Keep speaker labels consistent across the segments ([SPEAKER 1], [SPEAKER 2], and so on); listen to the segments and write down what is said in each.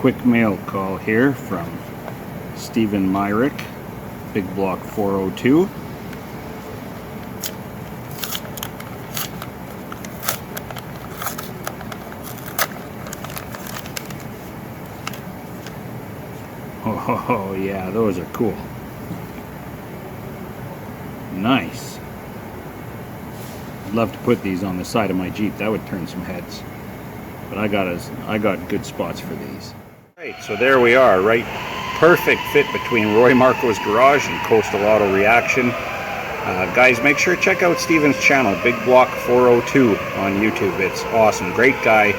[SPEAKER 1] quick mail call here from Stephen Myrick, Big Block 402. Oh yeah, those are cool. Nice. I'd love to put these on the side of my Jeep. That would turn some heads. But I got good spots for these. Right, so there we are, right? Perfect fit between Roy Marco's garage and Coastal Auto Reaction. Guys, make sure to check out Steven's channel, Big Block 402 on YouTube. It's awesome. Great guy,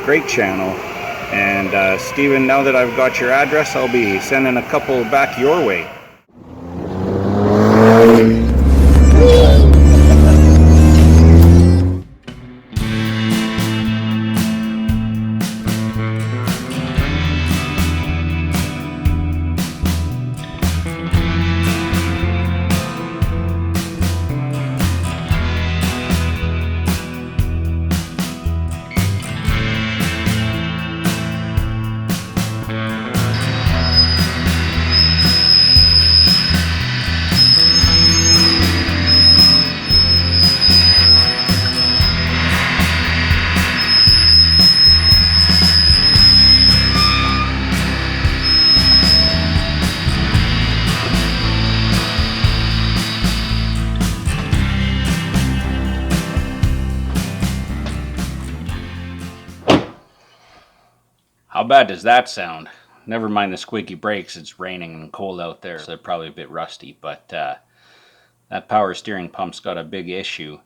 [SPEAKER 1] great channel. And Steven, now that I've got your address, I'll be sending a couple back your way. How bad does that sound? Never mind the squeaky brakes, it's raining and cold out there, so they're probably a bit rusty, but that power steering pump's got a big issue.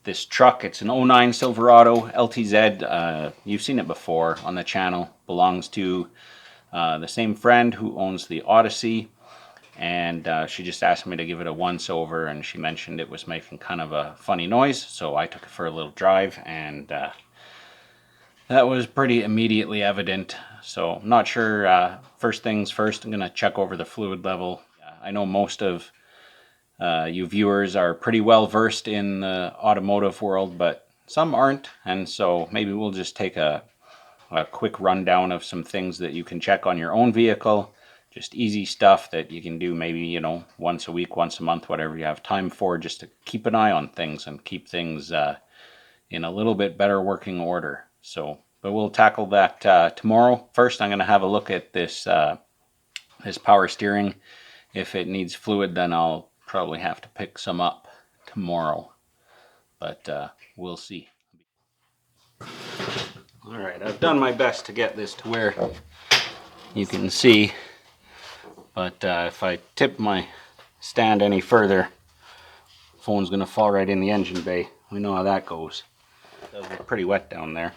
[SPEAKER 1] This truck, it's an 09 Silverado LTZ. You've seen it before on the channel. Belongs to the same friend who owns the Odyssey, and she just asked me to give it a once over, and she mentioned it was making kind of a funny noise, so I took it for a little drive, and that was pretty immediately evident. So I'm not sure. First things first, I'm going to check over the fluid level. I know most of you viewers are pretty well versed in the automotive world, but some aren't. And so maybe we'll just take a quick rundown of some things that you can check on your own vehicle. Just easy stuff that you can do maybe, you know, once a week, once a month, whatever you have time for, just to keep an eye on things and keep things in a little bit better working order. So, but we'll tackle that tomorrow. First, I'm going to have a look at this this power steering. If it needs fluid, then I'll probably have to pick some up tomorrow. But we'll see. All right, I've done my best to get this to where you can see. But if I tip my stand any further, the phone's going to fall right in the engine bay. We know how that goes. It does look pretty wet down there.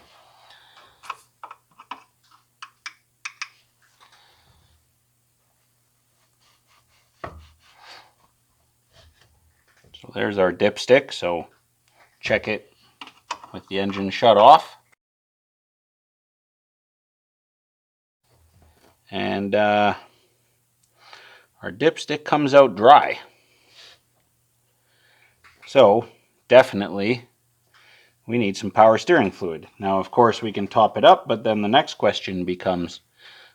[SPEAKER 1] So there's our dipstick, so check it with the engine shut off. And our dipstick comes out dry. So definitely we need some power steering fluid. Now, of course, we can top it up, but then the next question becomes,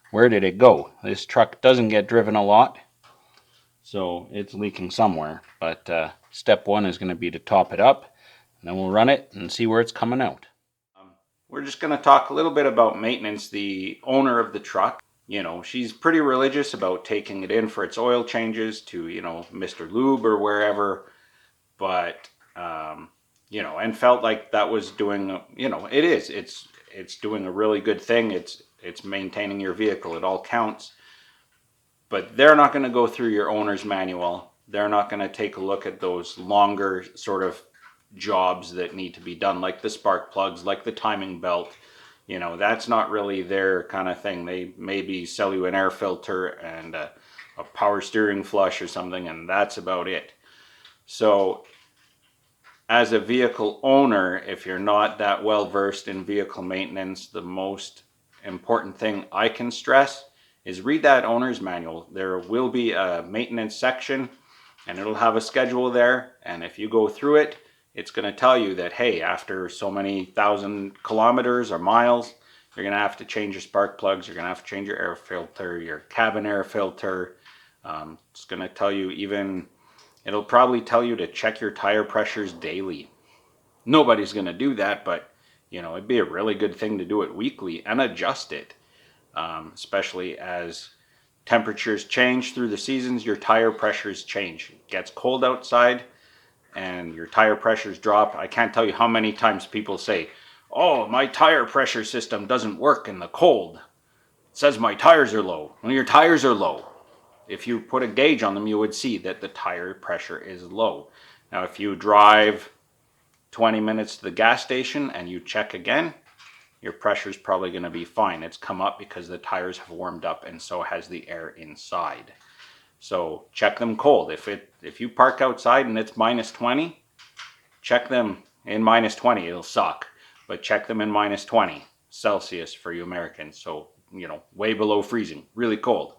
[SPEAKER 1] where did it go? This truck doesn't get driven a lot, so it's leaking somewhere. But step one is going to be to top it up, and then we'll run it and see where it's coming out. We're just going to talk a little bit about maintenance. The owner of the truck, you know, she's pretty religious about taking it in for its oil changes to, you know, Mr. Lube or wherever. But you know, and felt like that was doing, you know, it's doing a really good thing. It's maintaining your vehicle. It all counts. But they're not going to go through your owner's manual. They're not going to take a look at those longer sort of jobs that need to be done, like the spark plugs, like the timing belt. You know, that's not really their kind of thing. They maybe sell you an air filter and a power steering flush or something, and that's about it. So as a vehicle owner, if you're not that well versed in vehicle maintenance, the most important thing I can stress is read that owner's manual. There will be a maintenance section, and it'll have a schedule there. And if you go through it, it's going to tell you that, hey, after so many thousand kilometers or miles, you're going to have to change your spark plugs, you're going to have to change your air filter, your cabin air filter. It's going to tell you it'll probably tell you to check your tire pressures daily. Nobody's going to do that, but it'd be a really good thing to do it weekly and adjust it, especially as temperatures change through the seasons. Your tire pressures change. It gets cold outside and your tire pressures drop. I can't tell you how many times people say, oh, my tire pressure system doesn't work in the cold. It says my tires are low. Well, your tires are low. If you put a gauge on them, you would see that the tire pressure is low. Now, if you drive 20 minutes to the gas station and you check again, your pressure is probably going to be fine. It's come up because the tires have warmed up and so has the air inside. So check them cold. If you park outside and it's minus 20, check them in minus 20. It'll suck, but check them in minus 20 Celsius for you Americans. So, way below freezing, really cold.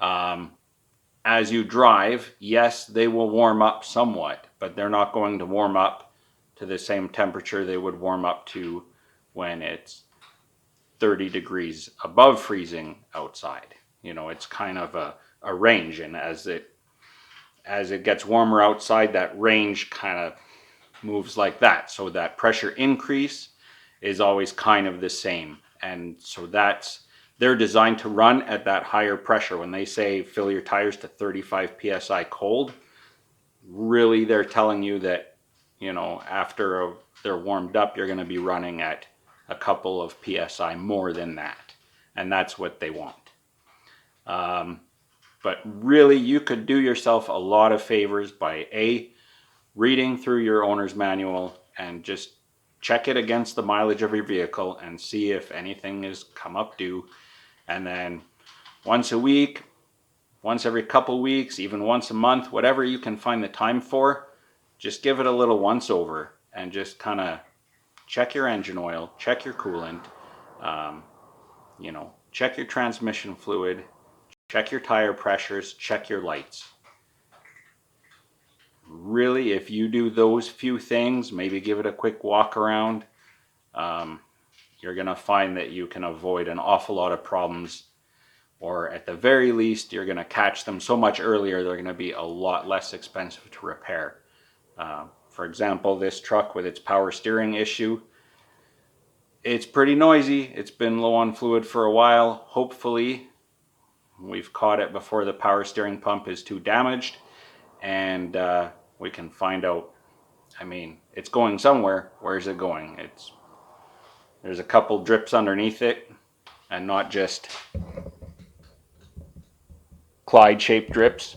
[SPEAKER 1] As you drive, yes, they will warm up somewhat, but they're not going to warm up to the same temperature they would warm up to when it's 30 degrees above freezing outside. It's kind of a range, and as it gets warmer outside, that range kind of moves like that. So that pressure increase is always kind of the same. And so they're designed to run at that higher pressure. When they say fill your tires to 35 psi cold, really they're telling you that, after they're warmed up, you're going to be running at a couple of psi more than that. And that's what they want. But really, you could do yourself a lot of favors by reading through your owner's manual and just check it against the mileage of your vehicle and see if anything has come up due. And then once a week, once every couple weeks, even once a month, whatever you can find the time for, just give it a little once over and just kind of check your engine oil, check your coolant, check your transmission fluid, check your tire pressures, check your lights. Really, if you do those few things, maybe give it a quick walk around, you're going to find that you can avoid an awful lot of problems, or at the very least, you're going to catch them so much earlier, they're going to be a lot less expensive to repair. For example, this truck with its power steering issue, it's pretty noisy. It's been low on fluid for a while. Hopefully, we've caught it before the power steering pump is too damaged, and we can find out. It's going somewhere. Where's it going? There's a couple drips underneath it, and not just Clyde-shaped drips.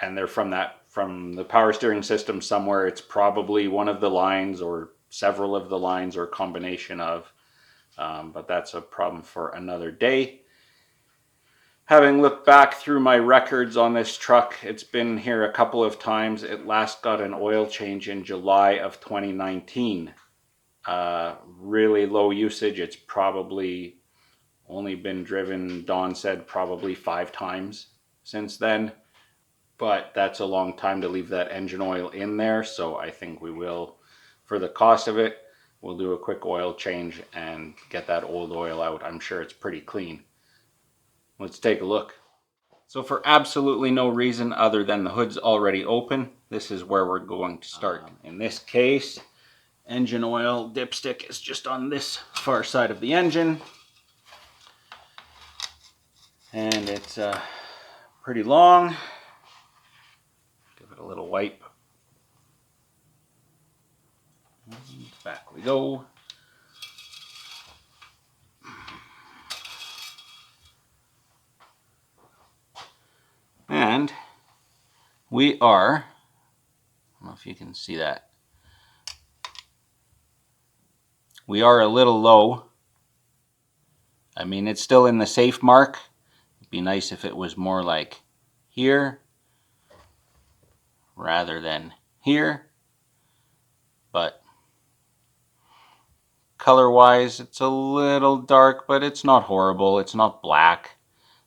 [SPEAKER 1] And they're from the power steering system somewhere. It's probably one of the lines or several of the lines or combination of, but that's a problem for another day. Having looked back through my records on this truck, it's been here a couple of times. It last got an oil change in July of 2019. Really low usage. It's probably only been driven, Don said, probably 5 times since then. But that's a long time to leave that engine oil in there. So I think we will, for the cost of it, we'll do a quick oil change and get that old oil out. I'm sure it's pretty clean. Let's take a look. So for absolutely no reason other than the hood's already open, this is where we're going to start. In this case, engine oil dipstick is just on this far side of the engine. And it's pretty long. Give it a little wipe. And back we go. And we are, I don't know if you can see that, we are a little low. It's still in the safe mark. It'd be nice if it was more like here rather than here. But color-wise, it's a little dark, but it's not horrible. It's not black.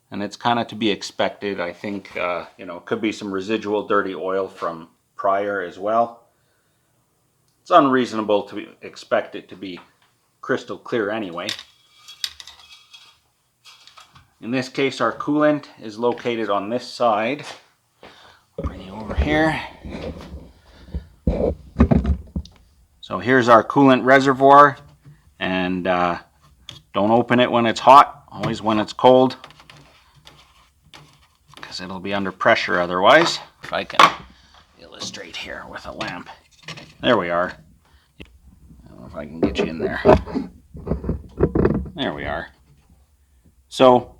[SPEAKER 1] And it's kind of to be expected. I think, could be some residual dirty oil from prior as well. It's unreasonable to expect it to be crystal clear anyway. In this case, our coolant is located on this side. Bring you over here. So here's our coolant reservoir, and don't open it when it's hot, always when it's cold, because it'll be under pressure otherwise. If I can illustrate here with a lamp. There we are. I don't know if I can get you in there. There we are. So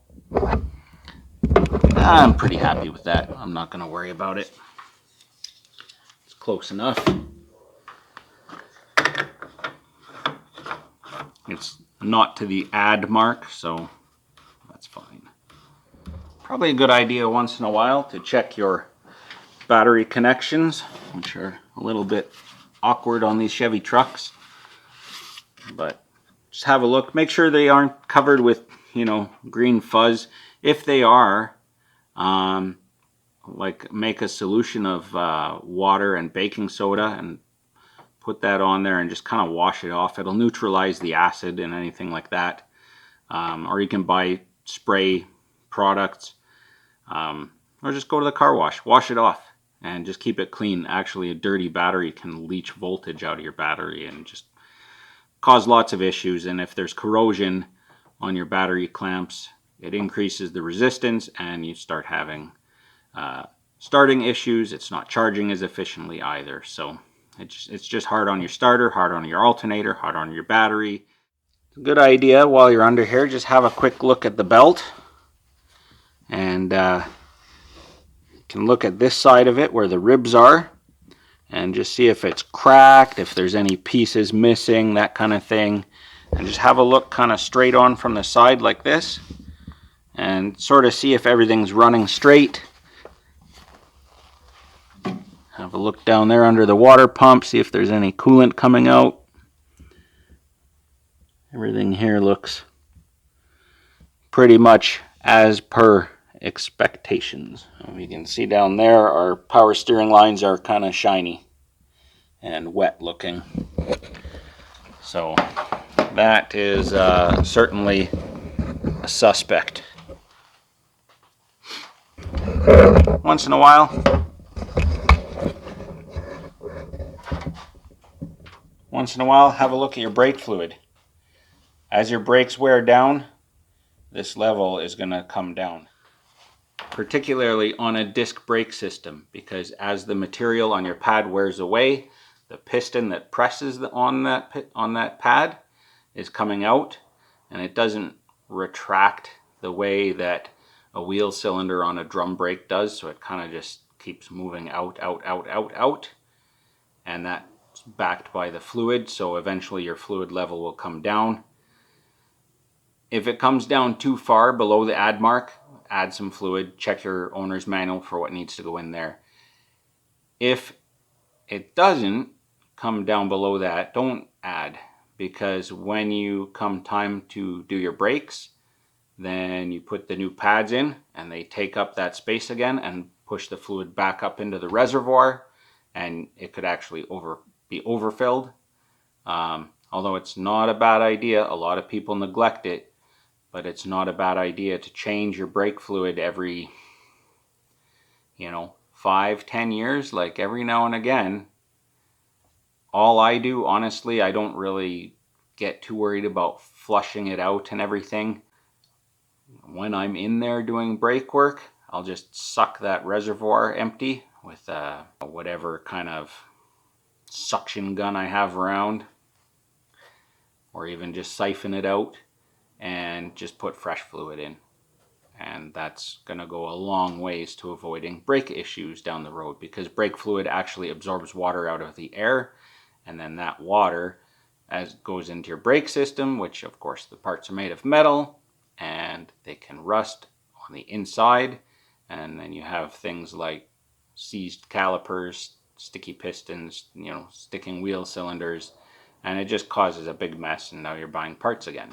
[SPEAKER 1] I'm pretty happy with that. I'm not going to worry about it. It's close enough. It's not to the add mark, so that's fine. Probably a good idea once in a while to check your battery connections, which are a little bit awkward on these Chevy trucks. But just have a look. Make sure they aren't covered with, green fuzz. If they are, like make a solution of water and baking soda and put that on there and just kind of wash it off. It'll neutralize the acid and anything like that. Or you can buy spray products, or just go to the car wash it off and just keep it clean. Actually, a dirty battery can leach voltage out of your battery and just cause lots of issues. And if there's corrosion on your battery clamps, it increases the resistance and you start having starting issues. It's not charging as efficiently either. So it's just hard on your starter, hard on your alternator, hard on your battery. It's a good idea while you're under here, just have a quick look at the belt. And you can look at this side of it where the ribs are and just see if it's cracked, if there's any pieces missing, that kind of thing. And just have a look kind of straight on from the side like this and sort of see if everything's running straight. Have a look down there under the water pump, see if there's any coolant coming out. Everything here looks pretty much as per expectations. You can see down there our power steering lines are kind of shiny and wet looking. So that is certainly a suspect. Once in a while, have a look at your brake fluid. As your brakes wear down, this level is going to come down. Particularly on a disc brake system, because as the material on your pad wears away, the piston that presses on that pad is coming out, and it doesn't retract the way that a wheel cylinder on a drum brake does, so it kind of just keeps moving out, and that's backed by the fluid, so eventually your fluid level will come down. If it comes down too far below the add mark, add some fluid, check your owner's manual for what needs to go in there. If it doesn't come down below that, don't add, because when you come time to do your brakes, then you put the new pads in and they take up that space again and push the fluid back up into the reservoir, and it could actually be overfilled. Although it's not a bad idea, a lot of people neglect it, but it's not a bad idea to change your brake fluid every 5-10 years, like every now and again. All I do, honestly, I don't really get too worried about flushing it out and everything. When I'm in there doing brake work, I'll just suck that reservoir empty with whatever kind of suction gun I have around, or even just siphon it out and just put fresh fluid in. And that's going to go a long ways to avoiding brake issues down the road, because brake fluid actually absorbs water out of the air, and then that water goes into your brake system, which of course the parts are made of metal and they can rust on the inside, and then you have things like seized calipers, sticky pistons, sticking wheel cylinders, and it just causes a big mess, and now you're buying parts again.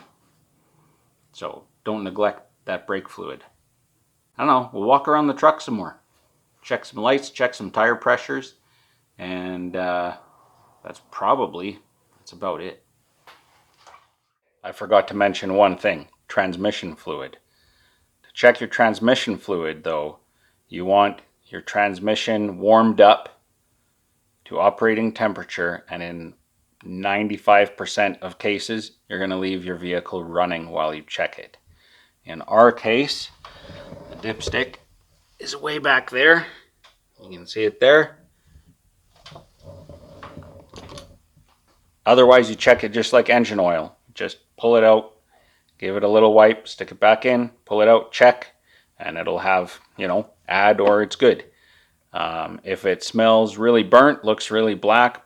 [SPEAKER 1] So don't neglect that brake fluid. I don't know, we'll walk around the truck some more. Check some lights, check some tire pressures, and That's about it. I forgot to mention one thing, transmission fluid. To check your transmission fluid though, you want your transmission warmed up to operating temperature, and in 95% of cases, you're going to leave your vehicle running while you check it. In our case, the dipstick is way back there. You can see it there. Otherwise, you check it just like engine oil. Just pull it out, give it a little wipe, stick it back in, pull it out, check, and it'll have, add or it's good. If it smells really burnt, looks really black,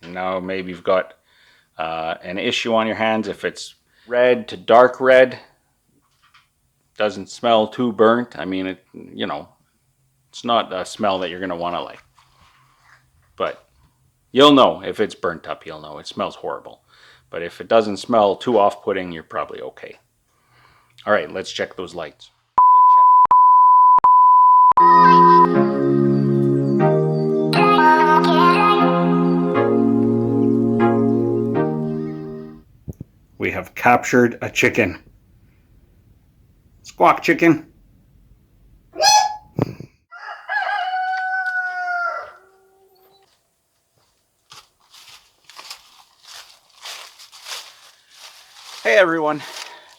[SPEAKER 1] now maybe you've got an issue on your hands. If it's red to dark red, doesn't smell too burnt, I mean, it's not a smell that you're going to want to like. But you'll know if it's burnt up, you'll know. It smells horrible. But if it doesn't smell too off-putting, you're probably okay. All right, let's check those lights. We have captured a chicken. Squawk, chicken. Hey everyone,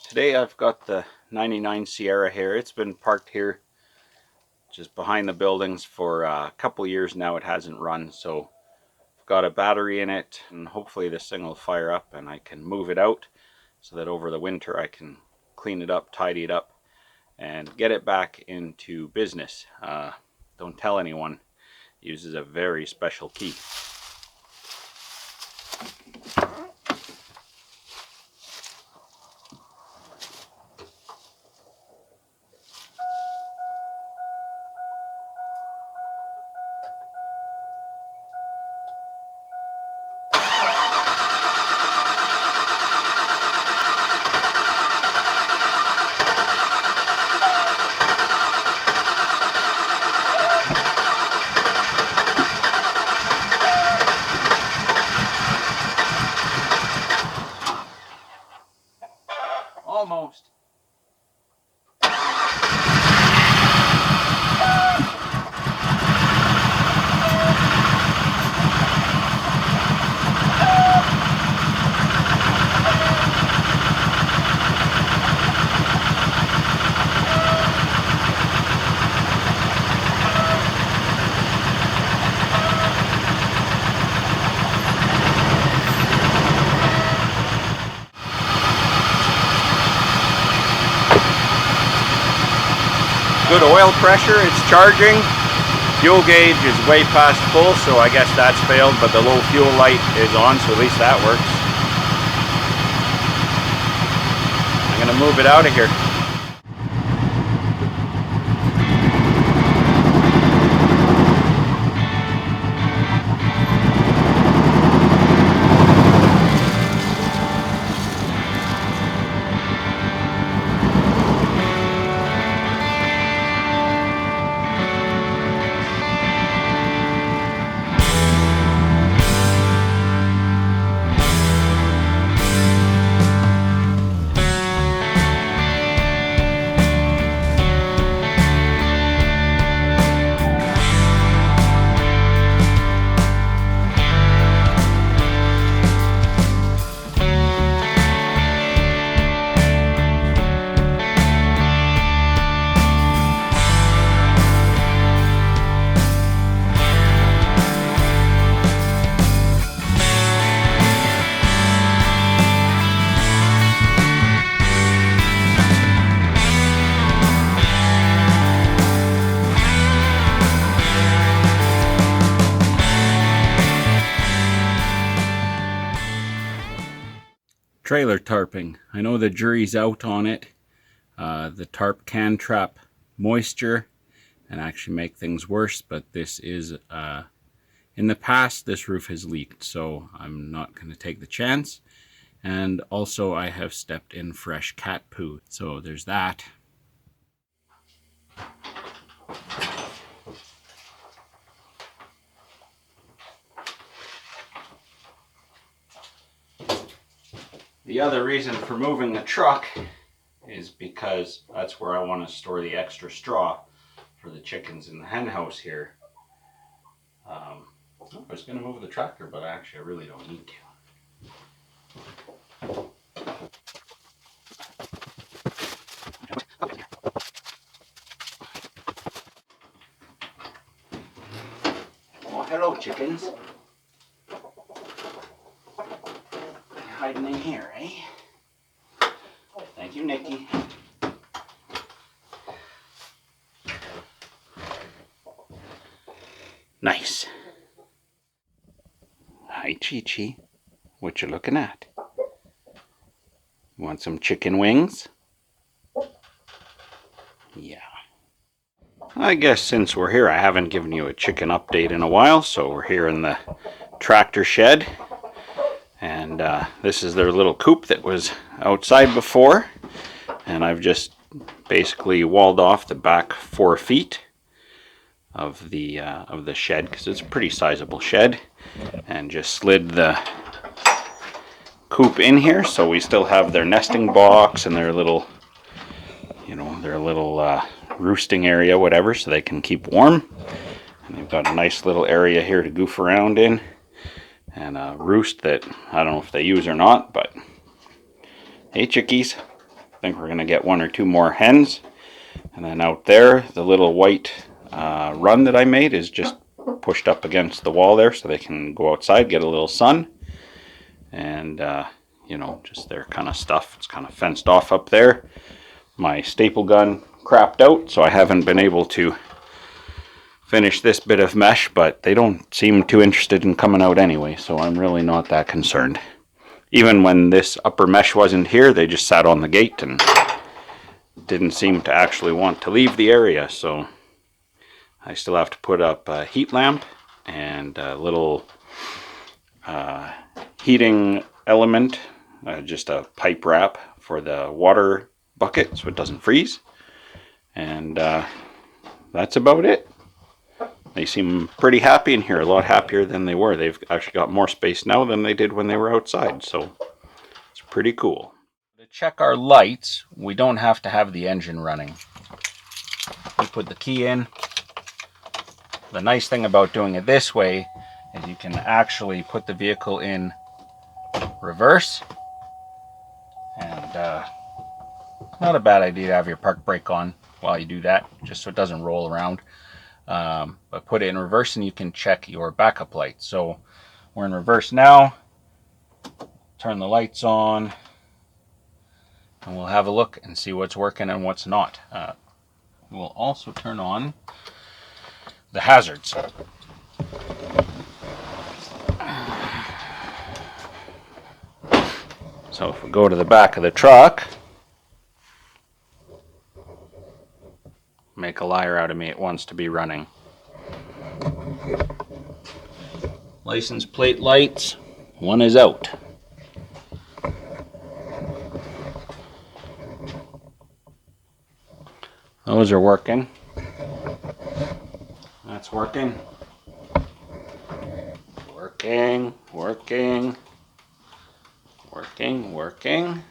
[SPEAKER 1] today I've got the 99 Sierra here. It's been parked here just behind the buildings for a couple years now. It hasn't run, so I've got a battery in it, and hopefully this thing will fire up and I can move it out so that over the winter I can clean it up, tidy it up, and get it back into business. Don't tell anyone. It uses a very special key. Almost. Good oil pressure, it's charging. Fuel gauge is way past full, so I guess that's failed, but the low fuel light is on, so at least that works. I'm gonna move it out of here. Trailer tarping. I know the jury's out on it. The tarp can trap moisture and actually make things worse, but this is, in the past, this roof has leaked, so I'm not going to take the chance. And also I have stepped in fresh cat poo, so there's that. The other reason for moving the truck is because that's where I want to store the extra straw for the chickens in the hen house here. I was going to move the tractor, but actually I really don't need to. Oh, hello, chickens. Hiding in here, eh? Thank you, Nikki. Nice. Hi, Chi-Chi. What you looking at? Want some chicken wings? Yeah. I guess since we're here, I haven't given you a chicken update in a while, so we're here in the tractor shed. And this is their little coop that was outside before. And I've just basically walled off the back 4 feet of the shed, because it's a pretty sizable shed, and just slid the coop in here, so we still have their nesting box and their little, you know, their little roosting area, whatever, so they can keep warm. And they've got a nice little area here to goof around in, and a roost that I don't know if they use or not. But hey, chickies, I think we're gonna get 1 or 2 more hens. And then out there, the little white run that I made is just pushed up against the wall there, so they can go outside, get a little sun, and you know, just their kind of stuff. It's kind of fenced off up there. My staple gun crapped out, so I haven't been able to finish this bit of mesh, but they don't seem too interested in coming out anyway, so I'm really not that concerned. Even when this upper mesh wasn't here, they just sat on the gate and didn't seem to actually want to leave the area. So I still have to put up a heat lamp and a little heating element, just a pipe wrap for the water bucket so it doesn't freeze. And that's about it. They seem pretty happy in here, a lot happier than they were. They've actually got more space now than they did when they were outside, so it's pretty cool. To check our lights, we don't have to have the engine running. We put the key in. The nice thing about doing it this way is you can actually put the vehicle in reverse, and not a bad idea to have your park brake on while you do that, just so it doesn't roll around. But put it in reverse and you can check your backup light. So we're in reverse now. Turn the lights on and we'll have a look and see what's working and what's not. We'll also turn on the hazards. So if we go to the back of the truck, make a liar out of me, it wants to be running. License plate lights, one is out. Those are working. That's working. Working, working, working, working.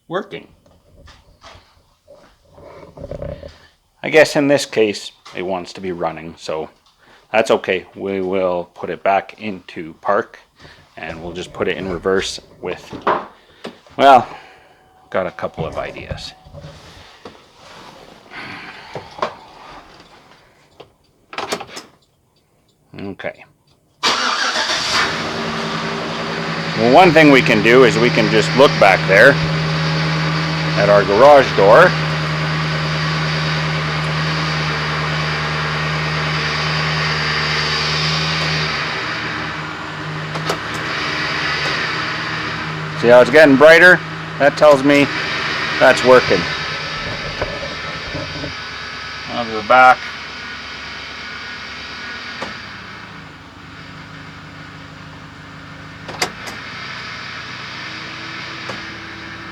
[SPEAKER 1] Working. I guess in this case it wants to be running, so that's okay. We will put it back into park and we'll just put it in reverse with, well, got a couple of ideas. Okay. Well, one thing we can do is we can just look back there at our garage door. See how it's getting brighter? That tells me that's working. I'll go back.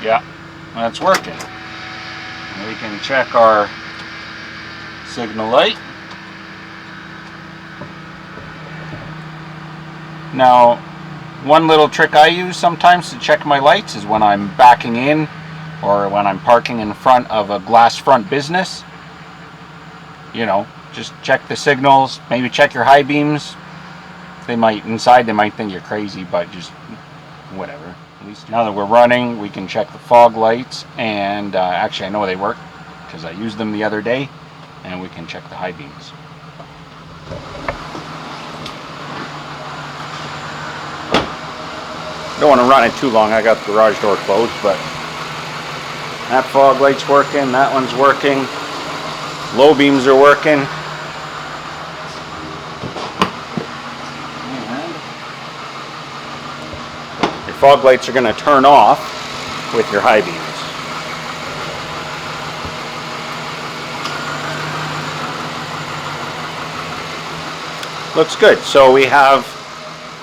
[SPEAKER 1] Yeah, that's working. And we can check our signal light. Now, one little trick I use sometimes to check my lights is when I'm backing in or when I'm parking in front of a glass front business. You know, just check the signals, maybe check your high beams. They might think you're crazy, but just whatever. At least now that we're running, we can check the fog lights, and actually I know they work because I used them the other day, and we can check the high beams. Don't want to run it too long. I got the garage door closed, but that fog light's working, that one's working, low beams are working. Your fog lights are going to turn off with your high beams. Looks good. So we have,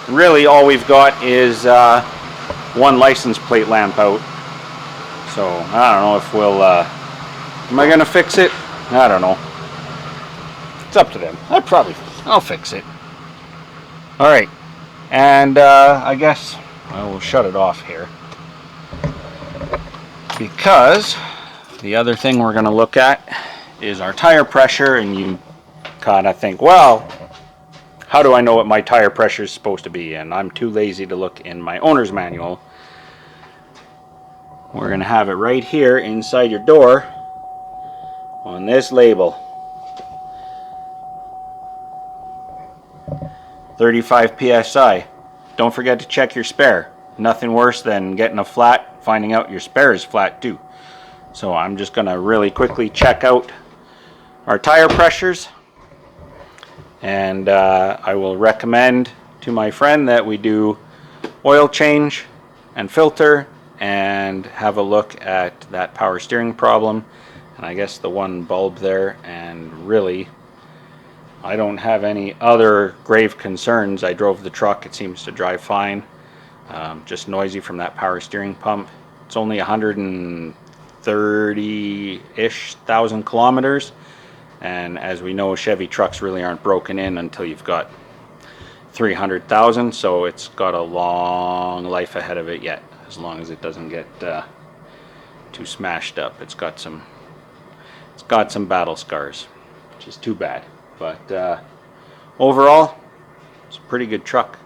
[SPEAKER 1] really all we've got is one license plate lamp out. So I don't know if we'll, am I going to fix it? I don't know. It's up to them. I'll fix it. Alright, and I guess we'll shut it off here, because the other thing we're going to look at is our tire pressure, and you kind of think, well, how do I know what my tire pressure is supposed to be? And I'm too lazy to look in my owner's manual. We're going to have it right here inside your door on this label. 35 psi. Don't forget to check your spare. Nothing worse than getting a flat, finding out your spare is flat too. So I'm just going to really quickly check out our tire pressures, and I will recommend to my friend that we do oil change and filter and have a look at that power steering problem, and I guess the one bulb there. And really, I don't have any other grave concerns. I drove the truck, it seems to drive fine. Just noisy from that power steering pump. It's only 130-ish thousand kilometers, and as we know, Chevy trucks really aren't broken in until you've got 300,000, so it's got a long life ahead of it yet, as long as it doesn't get too smashed up. It's got some battle scars, which is too bad. But overall, it's a pretty good truck.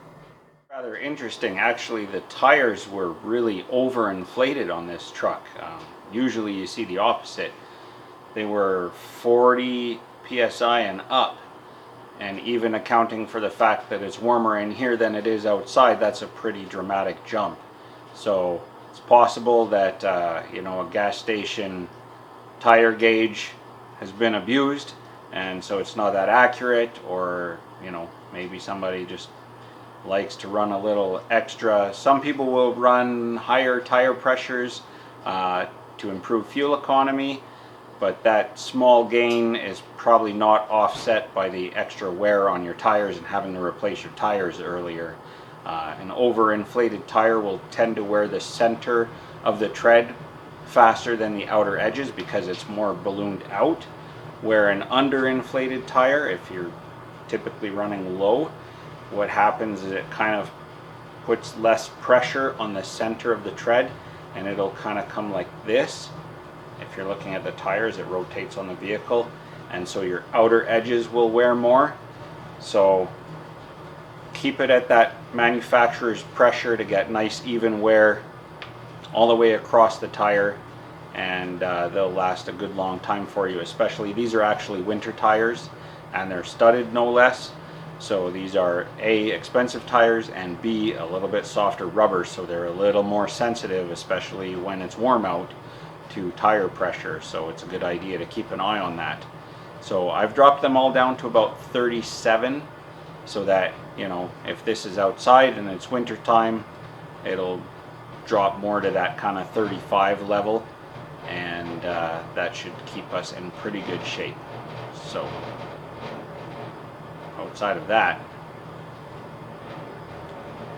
[SPEAKER 1] Rather interesting, actually. The tires were really overinflated on this truck. Usually you see the opposite. They were 40 psi and up, and even accounting for the fact that it's warmer in here than it is outside, that's a pretty dramatic jump. So it's possible that you know, a gas station tire gauge has been abused, and so it's not that accurate, or you know, maybe somebody just likes to run a little extra. Some people will run higher tire pressures to improve fuel economy, but that small gain is probably not offset by the extra wear on your tires and having to replace your tires earlier. An overinflated tire will tend to wear the center of the tread faster than the outer edges because it's more ballooned out, where an underinflated tire, if you're typically running low, what happens is it kind of puts less pressure on the center of the tread, and it'll kind of come like this. If you're looking at the tires, it rotates on the vehicle, and so your outer edges will wear more. So keep it at that manufacturer's pressure to get nice even wear all the way across the tire, and they'll last a good long time for you. Especially, these are actually winter tires, and they're studded no less. So these are A, expensive tires, and B, a little bit softer rubber, so they're a little more sensitive, especially when it's warm out, to tire pressure. So it's a good idea to keep an eye on that. So I've dropped them all down to about 37, so that, you know, if this is outside and it's winter time, it'll drop more to that kind of 35 level, and that should keep us in pretty good shape. So outside of that,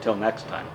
[SPEAKER 1] till next time.